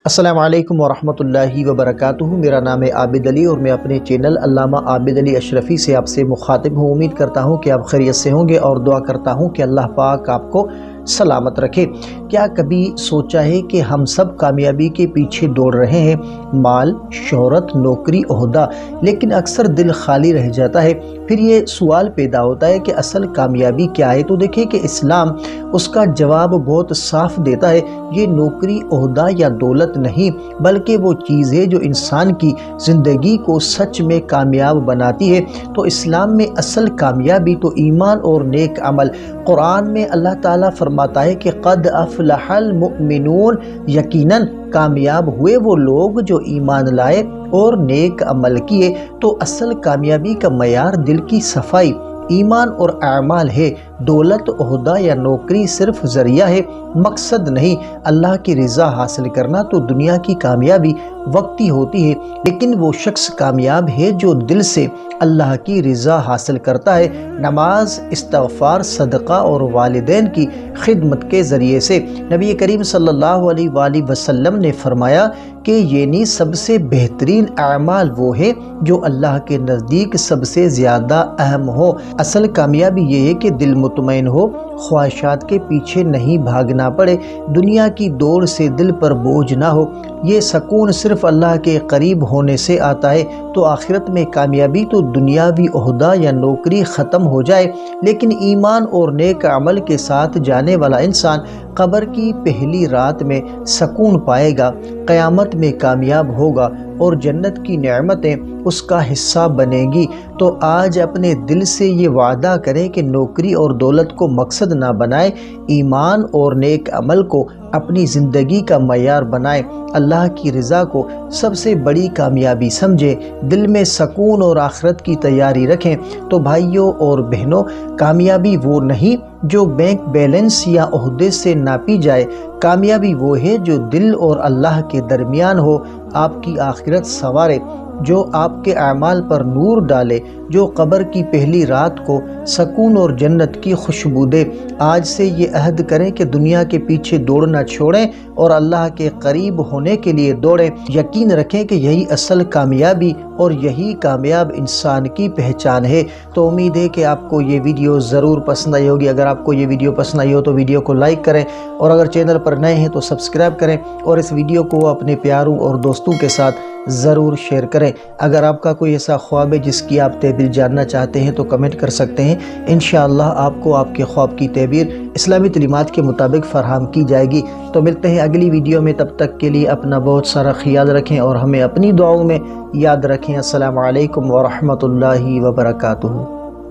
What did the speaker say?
السلام علیکم ورحمۃ اللہ وبرکاتہ۔ میرا نام ہے عابد علی اور میں اپنے چینل علامہ عابد علی اشرفی سے آپ سے مخاطب ہوں۔ امید کرتا ہوں کہ آپ خیریت سے ہوں گے اور دعا کرتا ہوں کہ اللہ پاک آپ کو سلامت رکھے۔ کیا کبھی سوچا ہے کہ ہم سب کامیابی کے پیچھے دوڑ رہے ہیں، مال، شہرت، نوکری، عہدہ، لیکن اکثر دل خالی رہ جاتا ہے۔ پھر یہ سوال پیدا ہوتا ہے کہ اصل کامیابی کیا ہے؟ تو دیکھیں کہ اسلام اس کا جواب بہت صاف دیتا ہے۔ یہ نوکری، عہدہ یا دولت نہیں، بلکہ وہ چیز ہے جو انسان کی زندگی کو سچ میں کامیاب بناتی ہے۔ تو اسلام میں اصل کامیابی تو ایمان اور نیک عمل۔ قرآن میں اللہ تعالیٰ فرماتا ہے کہ قد افلح المؤمنون، یقیناً کامیاب ہوئے وہ لوگ جو ایمان لائے اور نیک عمل کیے۔ تو اصل کامیابی کا معیار دل کی صفائی، ایمان اور اعمال ہے۔ دولت، عہدہ یا نوکری صرف ذریعہ ہے، مقصد نہیں۔ اللہ کی رضا حاصل کرنا تو دنیا کی کامیابی وقتی ہوتی ہے، لیکن وہ شخص کامیاب ہے جو دل سے اللہ کی رضا حاصل کرتا ہے، نماز، استغفار، صدقہ اور والدین کی خدمت کے ذریعے سے۔ نبی کریم صلی اللہ علیہ وآلہ وسلم نے فرمایا کہ یعنی سب سے بہترین اعمال وہ ہے جو اللہ کے نزدیک سب سے زیادہ اہم ہو۔ اصل کامیابی یہ ہے کہ دل مطمئن ہو، خواہشات کے پیچھے نہیں بھاگنا پڑے، دنیا کی دوڑ سے دل پر بوجھ نہ ہو۔ یہ سکون صرف اللہ کے قریب ہونے سے آتا ہے۔ تو آخرت میں کامیابی تو دنیاوی عہدہ یا نوکری ختم ہو جائے، لیکن ایمان اور نیک عمل کے ساتھ جانے والا انسان قبر کی پہلی رات میں سکون پائے گا، قیامت میں کامیاب ہوگا اور جنت کی نعمتیں اس کا حصہ بنے گی۔ تو آج اپنے دل سے یہ وعدہ کریں کہ نوکری اور دولت کو مقصد نہ بنائیں، ایمان اور نیک عمل کو اپنی زندگی کا معیار بنائیں، اللہ کی رضا کو سب سے بڑی کامیابی سمجھیں، دل میں سکون اور آخرت کی تیاری رکھیں۔ تو بھائیوں اور بہنوں، کامیابی وہ نہیں جو بینک بیلنس یا عہدے سے ناپی جائے، کامیابی وہ ہے جو دل اور اللہ کے درمیان ہو، آپ کی آخرت سنوارے، جو آپ کے اعمال پر نور ڈالے، جو قبر کی پہلی رات کو سکون اور جنت کی خوشبو دے۔ آج سے یہ عہد کریں کہ دنیا کے پیچھے دوڑنا چھوڑیں اور اللہ کے قریب ہونے کے لیے دوڑیں۔ یقین رکھیں کہ یہی اصل کامیابی اور یہی کامیاب انسان کی پہچان ہے۔ تو امید ہے کہ آپ کو یہ ویڈیو ضرور پسند آئی ہوگی۔ اگر آپ کو یہ ویڈیو پسند آئی ہو تو ویڈیو کو لائک کریں، اور اگر چینل پر نئے ہیں تو سبسکرائب کریں، اور اس ویڈیو کو اپنے پیاروں اور دوستوں کے ساتھ ضرور شیئر کریں۔ اگر آپ کا کوئی ایسا خواب ہے جس کی آپ تعبیر جاننا چاہتے ہیں تو کمنٹ کر سکتے ہیں۔ انشاءاللہ آپ کو آپ کے خواب کی تعبیر اسلامی تعلیمات کے مطابق فراہم کی جائے گی۔ تو ملتے ہیں اگلی ویڈیو میں، تب تک کے لیے اپنا بہت سارا خیال رکھیں اور ہمیں اپنی دعاؤں میں یاد رکھیں۔ السلام علیکم ورحمۃ اللہ وبرکاتہ۔